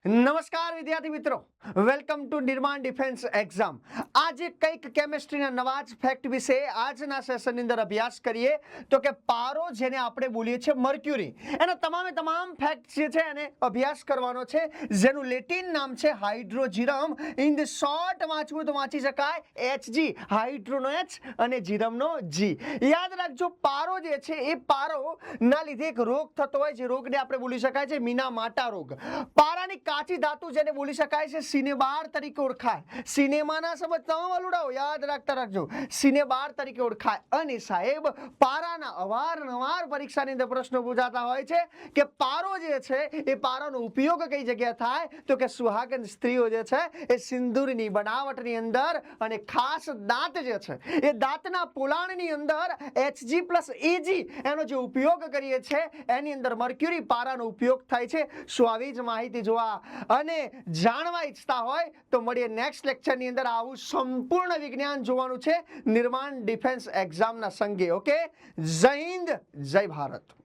નમસ્કાર વિદ્યાર્થી મિત્રો, વેલકમ ટુ નિર્માણ ડિફેન્સ એક્ઝામ. આજે કંઈક કેમિસ્ટ્રીના નવા જ ફેક્ટ વિશે આજના સેશનની અંદર અભ્યાસ કરીએ તો કે પારો જેને આપણે બોલીએ છીએ મર્ક્યુરી, એના તમામ ફેક્ટ જે છે એને અભ્યાસ કરવાનો છે, જેનું લેટિન નામ છે હાઇડ્રોજીરમ. ઇન ધ શોર્ટ વાંચવું તો વાંચી શકાય HG, હાઇડ્રોનો H અને જીરમનો G. યાદ રાખજો, પારો જે છે એ પારો ના લીધે એક રોગ થતો હોય, જે રોગને આપણે બોલી શકાય છે મીના-માટા રોગ. પારાની કાચી ધાતુ જેને બોલી શકાય છે સિનેબાર તરીકે ઓળખાય. સિનેમાના સમજતા વલુડાઓ યાદ રાખતા રાખજો, સિનેબાર તરીકે ઓળખાય. અને સાહેબ, પારાના અવારનવાર પરીક્ષાની અંદર પ્રશ્નો પૂછાતા હોય છે કે પારો જે છે એ પારાનો ઉપયોગ કઈ જગ્યાએ થાય, તો કે સુહાગન સ્ત્રીઓ જે છે એ સિંદૂરની બનાવટની અંદર અને ખાસ દાંત જે છે એ દાંતના પોલાણની અંદર Hg+Ag એનો જે ઉપયોગ કરીએ છીએ એની અંદર મર્ક્યુરી પારાનો ઉપયોગ થાય છે. શું આવી જ માહિતી જોવા અને જાણવા ઈચ્છતા હોય તો મળીએ નેક્સ્ટ લેક્ચરની અંદર. આવું સંપૂર્ણ વિજ્ઞાન જોવાનું છે નિર્માણ ડિફેન્સ એક્ઝામના સંગે. ઓકે, જય હિન્દ, જય ભારત.